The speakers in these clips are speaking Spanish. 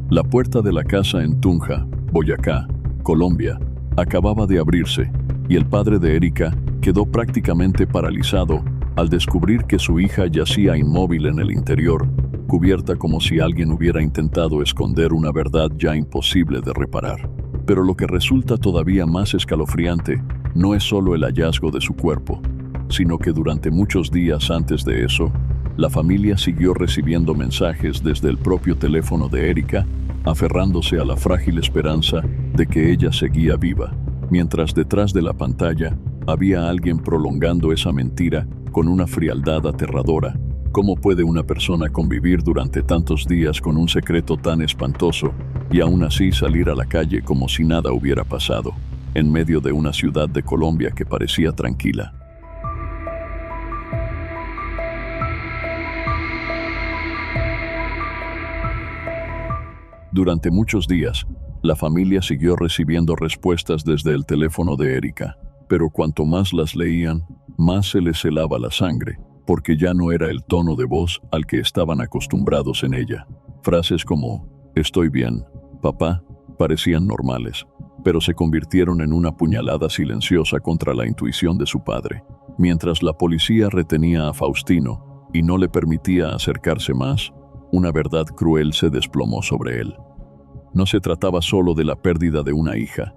La puerta de la casa en Tunja, Boyacá, Colombia, acababa de abrirse y el padre de Erika quedó prácticamente paralizado al descubrir que su hija yacía inmóvil en el interior, cubierta como si alguien hubiera intentado esconder una verdad ya imposible de reparar. Pero lo que resulta todavía más escalofriante no es solo el hallazgo de su cuerpo, sino que durante muchos días antes de eso, la familia siguió recibiendo mensajes desde el propio teléfono de Erika, aferrándose a la frágil esperanza de que ella seguía viva, mientras detrás de la pantalla había alguien prolongando esa mentira con una frialdad aterradora. ¿Cómo puede una persona convivir durante tantos días con un secreto tan espantoso y aún así salir a la calle como si nada hubiera pasado, en medio de una ciudad de Colombia que parecía tranquila? Durante muchos días, la familia siguió recibiendo respuestas desde el teléfono de Erika, pero cuanto más las leían, más se les helaba la sangre, porque ya no era el tono de voz al que estaban acostumbrados en ella. Frases como «estoy bien, papá» parecían normales, pero se convirtieron en una puñalada silenciosa contra la intuición de su padre. Mientras la policía retenía a Faustino y no le permitía acercarse más, una verdad cruel se desplomó sobre él. No se trataba solo de la pérdida de una hija,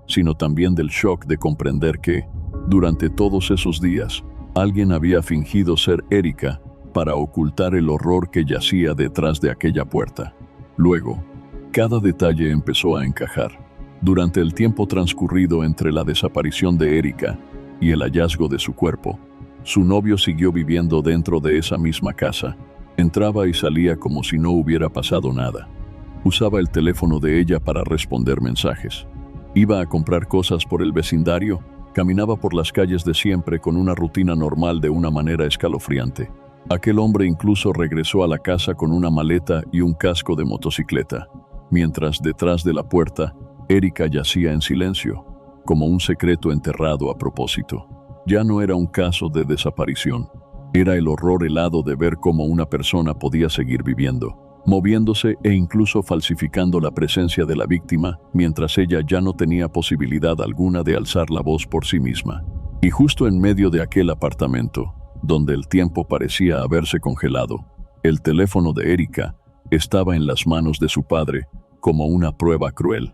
sino también del shock de comprender que, durante todos esos días, alguien había fingido ser Erika para ocultar el horror que yacía detrás de aquella puerta. Luego, cada detalle empezó a encajar. Durante el tiempo transcurrido entre la desaparición de Erika y el hallazgo de su cuerpo, su novio siguió viviendo dentro de esa misma casa. Entraba y salía como si no hubiera pasado nada. Usaba el teléfono de ella para responder mensajes. Iba a comprar cosas por el vecindario, caminaba por las calles de siempre con una rutina normal de una manera escalofriante. Aquel hombre incluso regresó a la casa con una maleta y un casco de motocicleta, mientras detrás de la puerta, Erika yacía en silencio, como un secreto enterrado a propósito. Ya no era un caso de desaparición. Era el horror helado de ver cómo una persona podía seguir viviendo, moviéndose e incluso falsificando la presencia de la víctima mientras ella ya no tenía posibilidad alguna de alzar la voz por sí misma. Y justo en medio de aquel apartamento, donde el tiempo parecía haberse congelado, el teléfono de Erika estaba en las manos de su padre como una prueba cruel.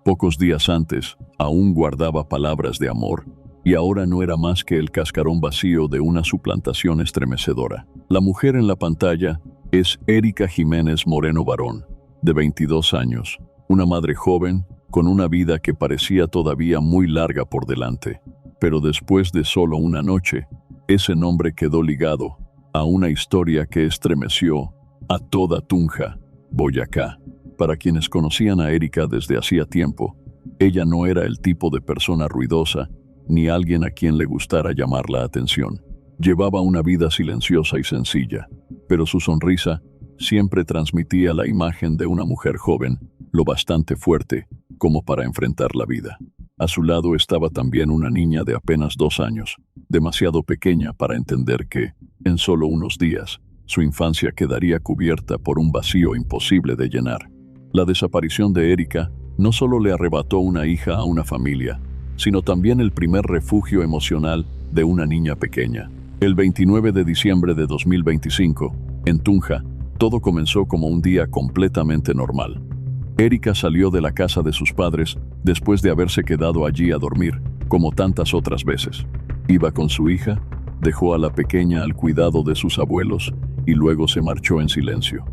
Pocos días antes, aún guardaba palabras de amor, y ahora no era más que el cascarón vacío de una suplantación estremecedora. La mujer en la pantalla es Erika Jiménez Moreno Barón, de 22 años, una madre joven con una vida que parecía todavía muy larga por delante. Pero después de solo una noche, ese nombre quedó ligado a una historia que estremeció a toda Tunja, Boyacá. Para quienes conocían a Erika desde hacía tiempo, ella no era el tipo de persona ruidosa ni alguien a quien le gustara llamar la atención. Llevaba una vida silenciosa y sencilla, pero su sonrisa siempre transmitía la imagen de una mujer joven, lo bastante fuerte como para enfrentar la vida. A su lado estaba también una niña de apenas 2 años, demasiado pequeña para entender que, en solo unos días, su infancia quedaría cubierta por un vacío imposible de llenar. La desaparición de Erika no solo le arrebató una hija a una familia, sino también el primer refugio emocional de una niña pequeña. El 29 de diciembre de 2025, en Tunja, todo comenzó como un día completamente normal. Erika salió de la casa de sus padres después de haberse quedado allí a dormir, como tantas otras veces. Iba con su hija, dejó a la pequeña al cuidado de sus abuelos y luego se marchó en silencio.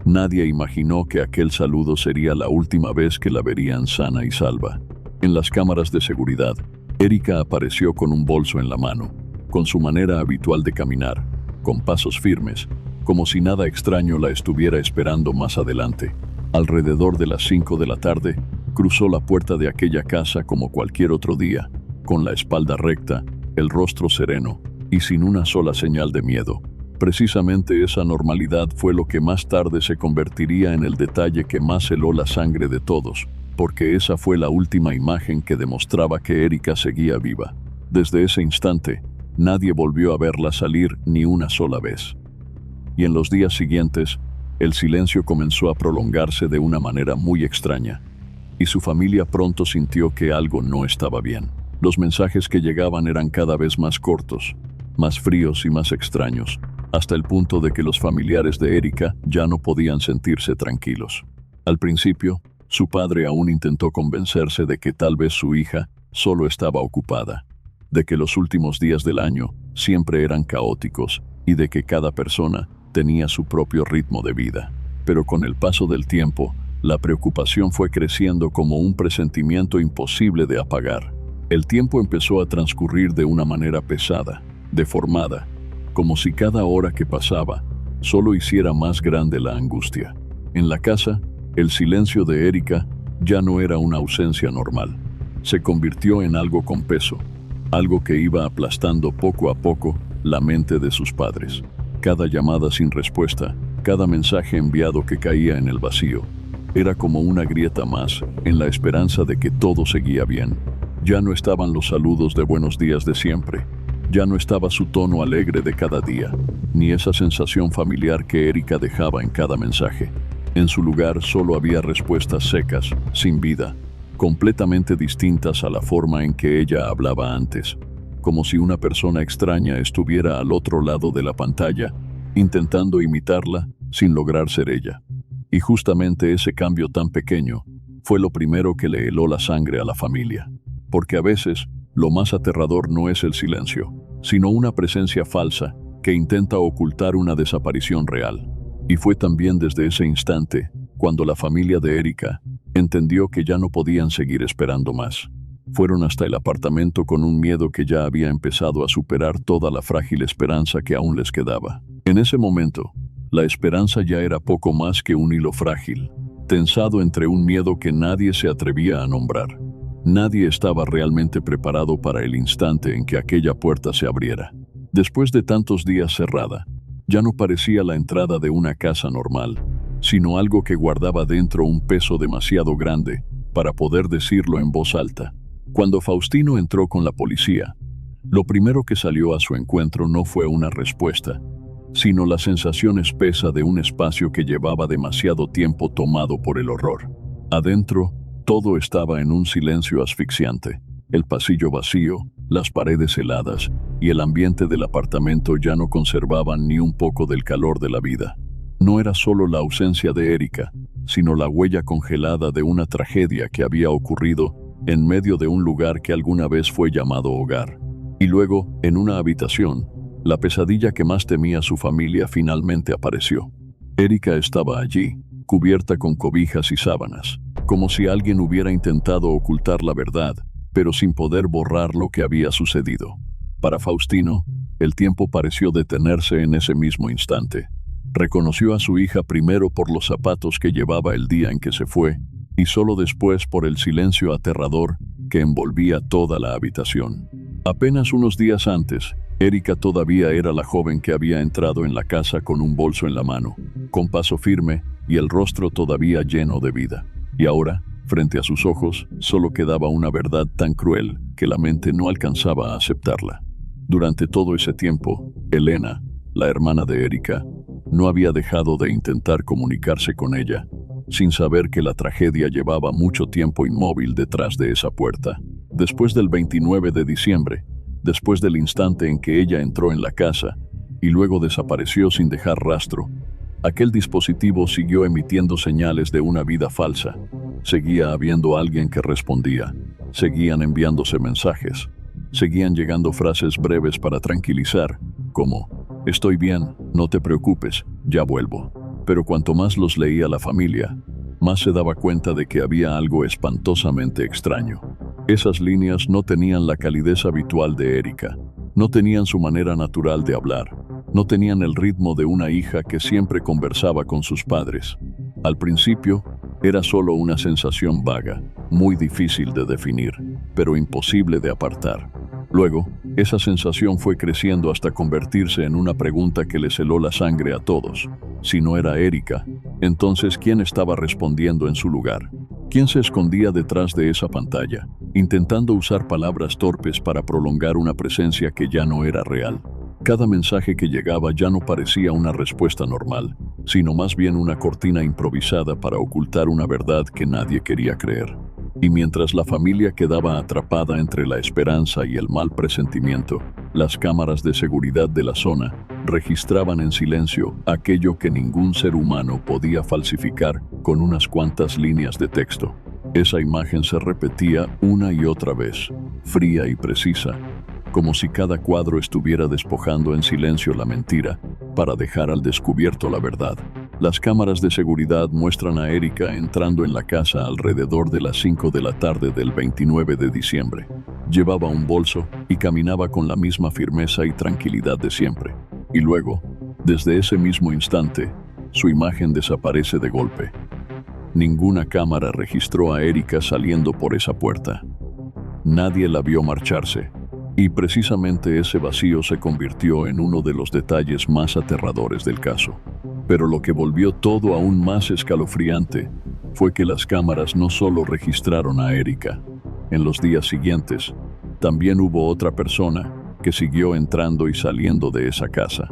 Nadie imaginó que aquel saludo sería la última vez que la verían sana y salva. En las cámaras de seguridad, Erika apareció con un bolso en la mano, con su manera habitual de caminar, con pasos firmes, como si nada extraño la estuviera esperando más adelante. Alrededor de las 5 de la tarde, cruzó la puerta de aquella casa como cualquier otro día, con la espalda recta, el rostro sereno y sin una sola señal de miedo. Precisamente esa normalidad fue lo que más tarde se convertiría en el detalle que más heló la sangre de todos, porque esa fue la última imagen que demostraba que Erika seguía viva. Desde ese instante, nadie volvió a verla salir ni una sola vez. Y en los días siguientes, El silencio comenzó a prolongarse de una manera muy extraña, y su familia pronto sintió que algo no estaba bien. Los mensajes que llegaban eran cada vez más cortos, más fríos y más extraños, hasta el punto de que los familiares de Erika ya no podían sentirse tranquilos. Al principio, su padre aún intentó convencerse de que tal vez su hija solo estaba ocupada, de que los últimos días del año siempre eran caóticos y de que cada persona tenía su propio ritmo de vida. Pero con el paso del tiempo, la preocupación fue creciendo como un presentimiento imposible de apagar. El tiempo empezó a transcurrir de una manera pesada, deformada, como si cada hora que pasaba solo hiciera más grande la angustia. En la casa, el silencio de Erika ya no era una ausencia normal. Se convirtió en algo con peso, algo que iba aplastando poco a poco la mente de sus padres. Cada llamada sin respuesta, cada mensaje enviado que caía en el vacío, era como una grieta más en la esperanza de que todo seguía bien. Ya no estaban los saludos de buenos días de siempre. Ya no estaba su tono alegre de cada día, ni esa sensación familiar que Erika dejaba en cada mensaje. En su lugar solo había respuestas secas, sin vida, completamente distintas a la forma en que ella hablaba antes, como si una persona extraña estuviera al otro lado de la pantalla, intentando imitarla sin lograr ser ella. Y justamente ese cambio tan pequeño fue lo primero que le heló la sangre a la familia, porque a veces lo más aterrador no es el silencio, sino una presencia falsa que intenta ocultar una desaparición real. Y fue también desde ese instante cuando la familia de Erika entendió que ya no podían seguir esperando más. Fueron hasta el apartamento con un miedo que ya había empezado a superar toda la frágil esperanza que aún les quedaba. En ese momento, la esperanza ya era poco más que un hilo frágil, tensado entre un miedo que nadie se atrevía a nombrar. Nadie estaba realmente preparado para el instante en que aquella puerta se abriera. Después de tantos días cerrada, ya no parecía la entrada de una casa normal, sino algo que guardaba dentro un peso demasiado grande para poder decirlo en voz alta. Cuando Faustino entró con la policía, lo primero que salió a su encuentro no fue una respuesta, sino la sensación espesa de un espacio que llevaba demasiado tiempo tomado por el horror. Adentro, todo estaba en un silencio asfixiante. El pasillo vacío, las paredes heladas y el ambiente del apartamento ya no conservaban ni un poco del calor de la vida. No era solo la ausencia de Erika, sino la huella congelada de una tragedia que había ocurrido en medio de un lugar que alguna vez fue llamado hogar. Y luego, en una habitación, la pesadilla que más temía su familia finalmente apareció. Erika estaba allí, cubierta con cobijas y sábanas, como si alguien hubiera intentado ocultar la verdad, pero sin poder borrar lo que había sucedido. Para Faustino, el tiempo pareció detenerse en ese mismo instante. Reconoció a su hija primero por los zapatos que llevaba el día en que se fue, y solo después por el silencio aterrador que envolvía toda la habitación. Apenas unos días antes, Erika todavía era la joven que había entrado en la casa con un bolso en la mano, con paso firme y el rostro todavía lleno de vida. Y ahora, frente a sus ojos, solo quedaba una verdad tan cruel que la mente no alcanzaba a aceptarla. Durante todo ese tiempo, Elena, la hermana de Erika, no había dejado de intentar comunicarse con ella, sin saber que la tragedia llevaba mucho tiempo inmóvil detrás de esa puerta. Después del 29 de diciembre, después del instante en que ella entró en la casa y luego desapareció sin dejar rastro, aquel dispositivo siguió emitiendo señales de una vida falsa. Seguía habiendo alguien que respondía, seguían enviándose mensajes, seguían llegando frases breves para tranquilizar, como «Estoy bien, no te preocupes, ya vuelvo». Pero cuanto más los leía la familia, más se daba cuenta de que había algo espantosamente extraño. Esas líneas no tenían la calidez habitual de Erika, no tenían su manera natural de hablar, no tenían el ritmo de una hija que siempre conversaba con sus padres. Al principio, era solo una sensación vaga, muy difícil de definir, pero imposible de apartar. Luego, esa sensación fue creciendo hasta convertirse en una pregunta que les heló la sangre a todos. Si no era Erika, entonces ¿quién estaba respondiendo en su lugar? ¿Quién se escondía detrás de esa pantalla, intentando usar palabras torpes para prolongar una presencia que ya no era real? Cada mensaje que llegaba ya no parecía una respuesta normal, sino más bien una cortina improvisada para ocultar una verdad que nadie quería creer. Y mientras la familia quedaba atrapada entre la esperanza y el mal presentimiento, las cámaras de seguridad de la zona registraban en silencio aquello que ningún ser humano podía falsificar con unas cuantas líneas de texto. Esa imagen se repetía una y otra vez, fría y precisa, como si cada cuadro estuviera despojando en silencio la mentira para dejar al descubierto la verdad. Las cámaras de seguridad muestran a Erika entrando en la casa alrededor de las 5 de la tarde del 29 de diciembre. Llevaba un bolso y caminaba con la misma firmeza y tranquilidad de siempre. Y luego, desde ese mismo instante, su imagen desaparece de golpe. Ninguna cámara registró a Erika saliendo por esa puerta. Nadie la vio marcharse. Y precisamente ese vacío se convirtió en uno de los detalles más aterradores del caso. Pero lo que volvió todo aún más escalofriante fue que las cámaras no solo registraron a Erika. En los días siguientes, también hubo otra persona que siguió entrando y saliendo de esa casa.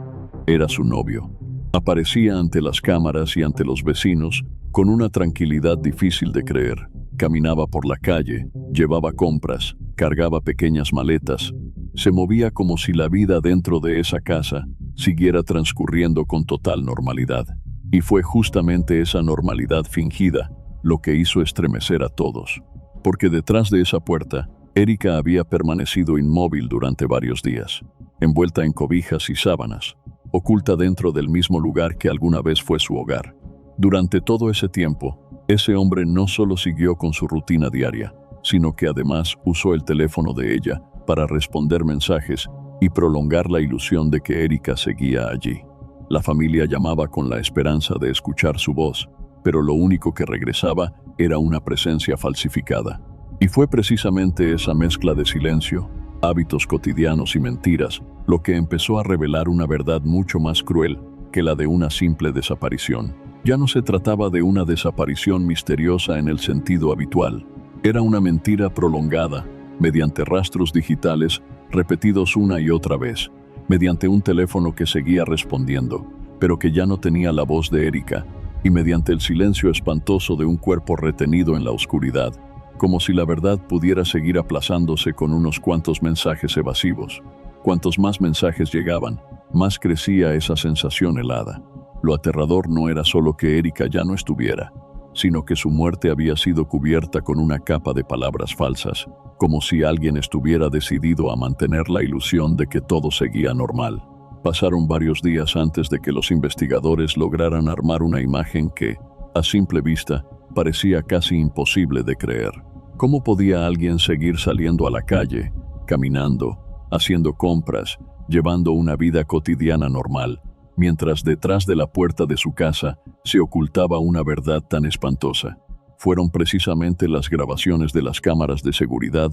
Era su novio. Aparecía ante las cámaras y ante los vecinos con una tranquilidad difícil de creer. Caminaba por la calle, llevaba compras, cargaba pequeñas maletas. Se movía como si la vida dentro de esa casa siguiera transcurriendo con total normalidad. Y fue justamente esa normalidad fingida lo que hizo estremecer a todos. Porque detrás de esa puerta, Erika había permanecido inmóvil durante varios días, envuelta en cobijas y sábanas, oculta dentro del mismo lugar que alguna vez fue su hogar. Durante todo ese tiempo, ese hombre no solo siguió con su rutina diaria, sino que además usó el teléfono de ella para responder mensajes y prolongar la ilusión de que Erika seguía allí. La familia llamaba con la esperanza de escuchar su voz, pero lo único que regresaba era una presencia falsificada. Y fue precisamente esa mezcla de silencio, hábitos cotidianos y mentiras lo que empezó a revelar una verdad mucho más cruel que la de una simple desaparición. Ya no se trataba de una desaparición misteriosa en el sentido habitual. Era una mentira prolongada, mediante rastros digitales repetidos una y otra vez, mediante un teléfono que seguía respondiendo, pero que ya no tenía la voz de Erika, y mediante el silencio espantoso de un cuerpo retenido en la oscuridad, como si la verdad pudiera seguir aplazándose con unos cuantos mensajes evasivos. Cuantos más mensajes llegaban, más crecía esa sensación helada. Lo aterrador no era solo que Erika ya no estuviera, sino que su muerte había sido cubierta con una capa de palabras falsas, como si alguien estuviera decidido a mantener la ilusión de que todo seguía normal. Pasaron varios días antes de que los investigadores lograran armar una imagen que, a simple vista, parecía casi imposible de creer. ¿Cómo podía alguien seguir saliendo a la calle, caminando, haciendo compras, llevando una vida cotidiana normal, mientras detrás de la puerta de su casa se ocultaba una verdad tan espantosa? Fueron precisamente las grabaciones de las cámaras de seguridad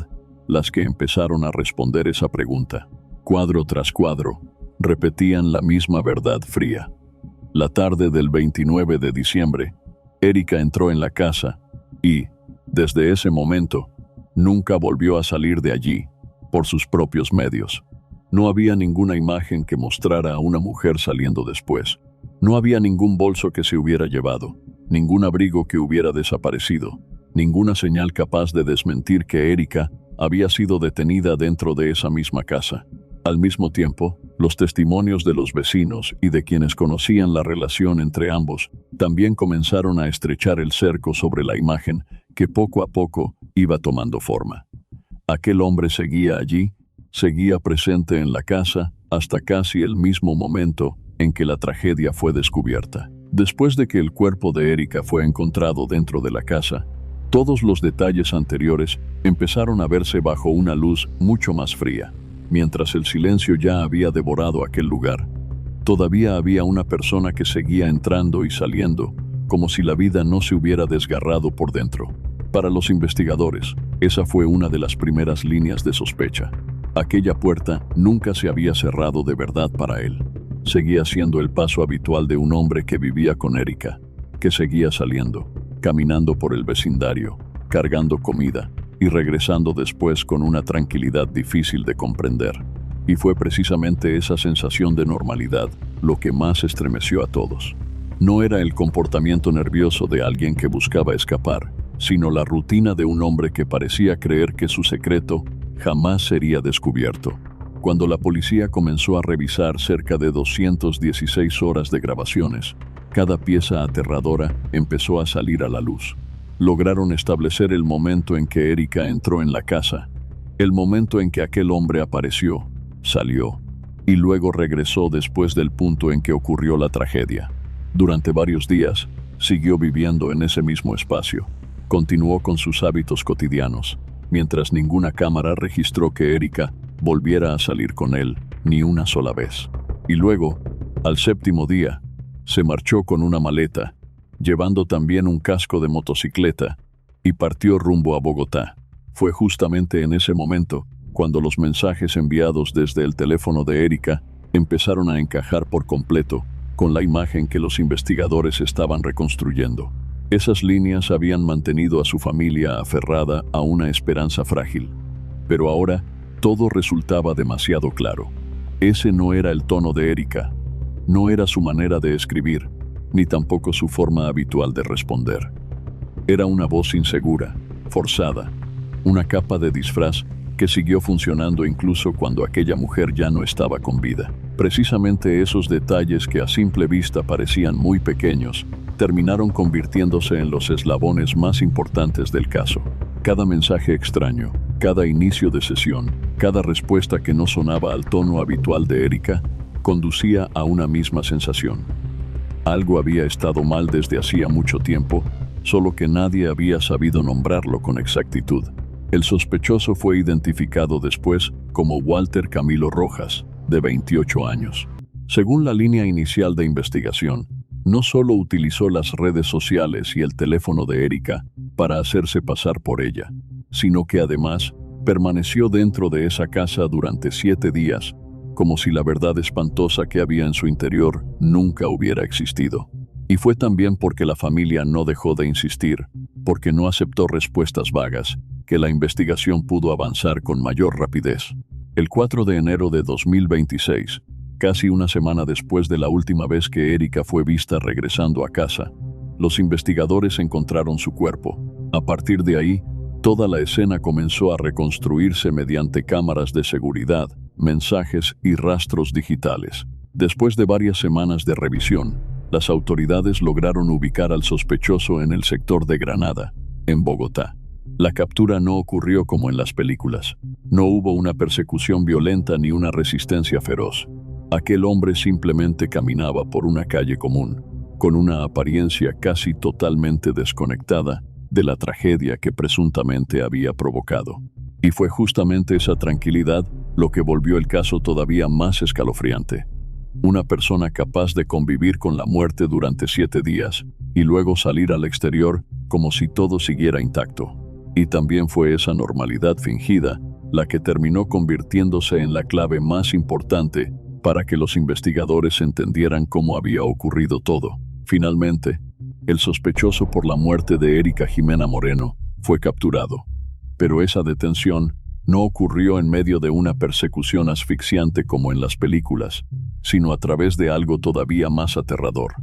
las que empezaron a responder esa pregunta. Cuadro tras cuadro, repetían la misma verdad fría. La tarde del 29 de diciembre, Erika entró en la casa y, desde ese momento, nunca volvió a salir de allí por sus propios medios. No había ninguna imagen que mostrara a una mujer saliendo después. No había ningún bolso que se hubiera llevado, ningún abrigo que hubiera desaparecido, ninguna señal capaz de desmentir que Erika había sido detenida dentro de esa misma casa. Al mismo tiempo, los testimonios de los vecinos y de quienes conocían la relación entre ambos también comenzaron a estrechar el cerco sobre la imagen que poco a poco iba tomando forma. Aquel hombre seguía allí, seguía presente en la casa hasta casi el mismo momento en que la tragedia fue descubierta. Después de que el cuerpo de Erika fue encontrado dentro de la casa, todos los detalles anteriores empezaron a verse bajo una luz mucho más fría. Mientras el silencio ya había devorado aquel lugar, todavía había una persona que seguía entrando y saliendo, como si la vida no se hubiera desgarrado por dentro. Para los investigadores, esa fue una de las primeras líneas de sospecha. Aquella puerta nunca se había cerrado de verdad para él. Seguía siendo el paso habitual de un hombre que vivía con Erika, que seguía saliendo, caminando por el vecindario, cargando comida y regresando después con una tranquilidad difícil de comprender. Y fue precisamente esa sensación de normalidad lo que más estremeció a todos. No era el comportamiento nervioso de alguien que buscaba escapar, sino la rutina de un hombre que parecía creer que su secreto jamás sería descubierto. Cuando la policía comenzó a revisar cerca de 216 horas de grabaciones, cada pieza aterradora empezó a salir a la luz. Lograron establecer el momento en que Erika entró en la casa, el momento en que aquel hombre apareció, salió, y luego regresó después del punto en que ocurrió la tragedia. Durante varios días, siguió viviendo en ese mismo espacio. Continuó con sus hábitos cotidianos, mientras ninguna cámara registró que Erika volviera a salir con él ni una sola vez. Y luego, al séptimo día, se marchó con una maleta, llevando también un casco de motocicleta, y partió rumbo a Bogotá. Fue justamente en ese momento cuando los mensajes enviados desde el teléfono de Erika empezaron a encajar por completo con la imagen que los investigadores estaban reconstruyendo. Esas líneas habían mantenido a su familia aferrada a una esperanza frágil. Pero ahora, todo resultaba demasiado claro. Ese no era el tono de Erika, no era su manera de escribir, ni tampoco su forma habitual de responder. Era una voz insegura, forzada, una capa de disfraz que siguió funcionando incluso cuando aquella mujer ya no estaba con vida. Precisamente esos detalles que a simple vista parecían muy pequeños, terminaron convirtiéndose en los eslabones más importantes del caso. Cada mensaje extraño, cada inicio de sesión, cada respuesta que no sonaba al tono habitual de Erika, conducía a una misma sensación. Algo había estado mal desde hacía mucho tiempo, solo que nadie había sabido nombrarlo con exactitud. El sospechoso fue identificado después como Walter Camilo Rojas, de 28 años. Según la línea inicial de investigación, no solo utilizó las redes sociales y el teléfono de Erika para hacerse pasar por ella, sino que además permaneció dentro de esa casa durante 7 días, como si la verdad espantosa que había en su interior nunca hubiera existido. Y fue también porque la familia no dejó de insistir, porque no aceptó respuestas vagas, que la investigación pudo avanzar con mayor rapidez. El 4 de enero de 2026, casi una semana después de la última vez que Erika fue vista regresando a casa, los investigadores encontraron su cuerpo. A partir de ahí, toda la escena comenzó a reconstruirse mediante cámaras de seguridad, mensajes y rastros digitales. Después de varias semanas de revisión, las autoridades lograron ubicar al sospechoso en el sector de Granada, en Bogotá. La captura no ocurrió como en las películas. No hubo una persecución violenta ni una resistencia feroz. Aquel hombre simplemente caminaba por una calle común, con una apariencia casi totalmente desconectada de la tragedia que presuntamente había provocado. Y fue justamente esa tranquilidad lo que volvió el caso todavía más escalofriante. Una persona capaz de convivir con la muerte durante 7 días y luego salir al exterior como si todo siguiera intacto. Y también fue esa normalidad fingida la que terminó convirtiéndose en la clave más importante para que los investigadores entendieran cómo había ocurrido todo. Finalmente, el sospechoso por la muerte de Erika Jimena Moreno fue capturado. Pero esa detención no ocurrió en medio de una persecución asfixiante como en las películas, sino a través de algo todavía más aterrador: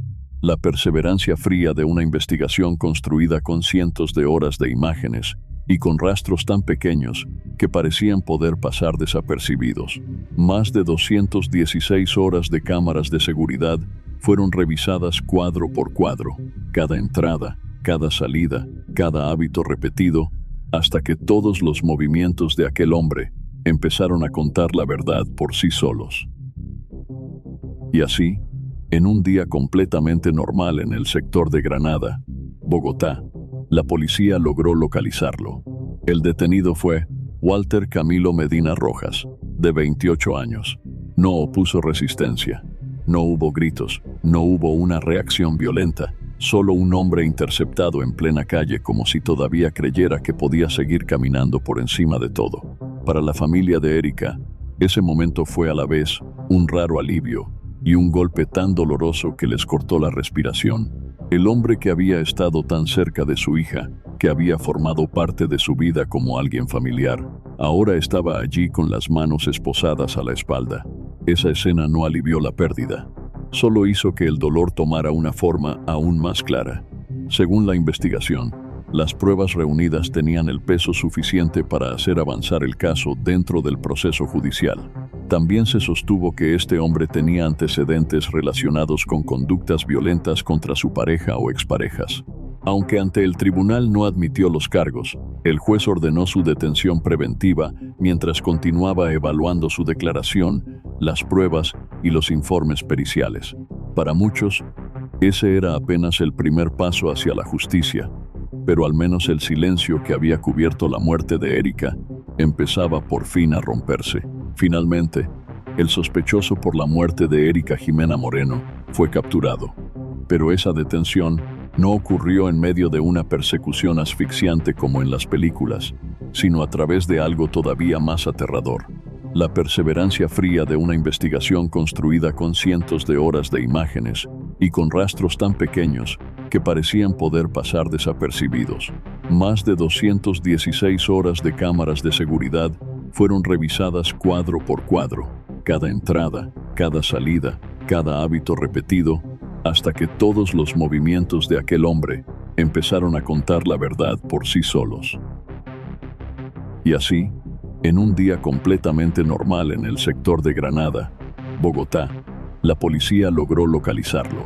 la perseverancia fría de una investigación construida con cientos de horas de imágenes y con rastros tan pequeños que parecían poder pasar desapercibidos. Más de 216 horas de cámaras de seguridad fueron revisadas cuadro por cuadro, cada entrada, cada salida, cada hábito repetido, hasta que todos los movimientos de aquel hombre empezaron a contar la verdad por sí solos. Y así, en un día completamente normal en el sector de Granada, Bogotá, la policía logró localizarlo. El detenido fue Walter Camilo Medina Rojas, de 28 años. No opuso resistencia. No hubo gritos, no hubo una reacción violenta, solo un hombre interceptado en plena calle como si todavía creyera que podía seguir caminando por encima de todo. Para la familia de Erika, ese momento fue a la vez un raro alivio y un golpe tan doloroso que les cortó la respiración. El hombre que había estado tan cerca de su hija, que había formado parte de su vida como alguien familiar, ahora estaba allí con las manos esposadas a la espalda. Esa escena no alivió la pérdida, solo hizo que el dolor tomara una forma aún más clara. Según la investigación, las pruebas reunidas tenían el peso suficiente para hacer avanzar el caso dentro del proceso judicial. También se sostuvo que este hombre tenía antecedentes relacionados con conductas violentas contra su pareja o exparejas. Aunque ante el tribunal no admitió los cargos, el juez ordenó su detención preventiva mientras continuaba evaluando su declaración, las pruebas y los informes periciales. Para muchos, ese era apenas el primer paso hacia la justicia, pero al menos el silencio que había cubierto la muerte de Erika empezaba por fin a romperse. Finalmente, el sospechoso por la muerte de Erika Jimena Moreno fue capturado, pero esa detención no ocurrió en medio de una persecución asfixiante como en las películas, sino a través de algo todavía más aterrador: la perseverancia fría de una investigación construida con cientos de horas de imágenes y con rastros tan pequeños que parecían poder pasar desapercibidos. Más de 216 horas de cámaras de seguridad fueron revisadas cuadro por cuadro, cada entrada, cada salida, cada hábito repetido, hasta que todos los movimientos de aquel hombre empezaron a contar la verdad por sí solos. Y así, en un día completamente normal en el sector de Granada, Bogotá, la policía logró localizarlo.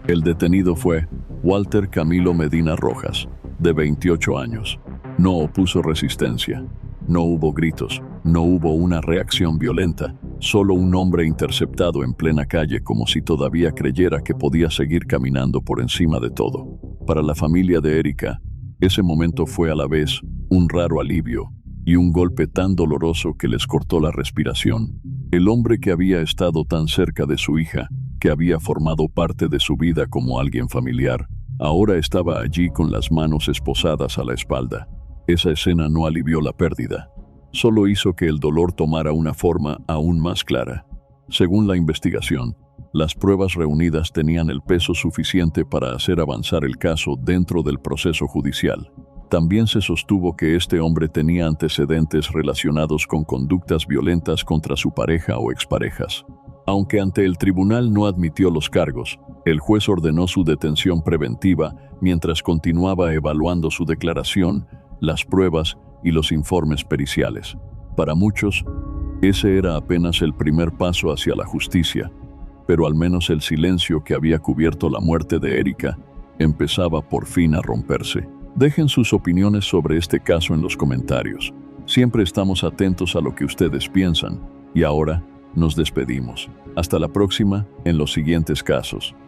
El detenido fue Walter Camilo Medina Rojas, de 28 años. No opuso resistencia. No hubo gritos, no hubo una reacción violenta, solo un hombre interceptado en plena calle como si todavía creyera que podía seguir caminando por encima de todo. Para la familia de Erika, ese momento fue a la vez un raro alivio y un golpe tan doloroso que les cortó la respiración. El hombre que había estado tan cerca de su hija, que había formado parte de su vida como alguien familiar, ahora estaba allí con las manos esposadas a la espalda. Esa escena no alivió la pérdida, solo hizo que el dolor tomara una forma aún más clara. Según la investigación, las pruebas reunidas tenían el peso suficiente para hacer avanzar el caso dentro del proceso judicial. También se sostuvo que este hombre tenía antecedentes relacionados con conductas violentas contra su pareja o exparejas. Aunque ante el tribunal no admitió los cargos, el juez ordenó su detención preventiva mientras continuaba evaluando su declaración, las pruebas y los informes periciales. Para muchos, ese era apenas el primer paso hacia la justicia, pero al menos el silencio que había cubierto la muerte de Erika empezaba por fin a romperse. Dejen sus opiniones sobre este caso en los comentarios. Siempre estamos atentos a lo que ustedes piensan. Y ahora nos despedimos. Hasta la próxima en los siguientes casos.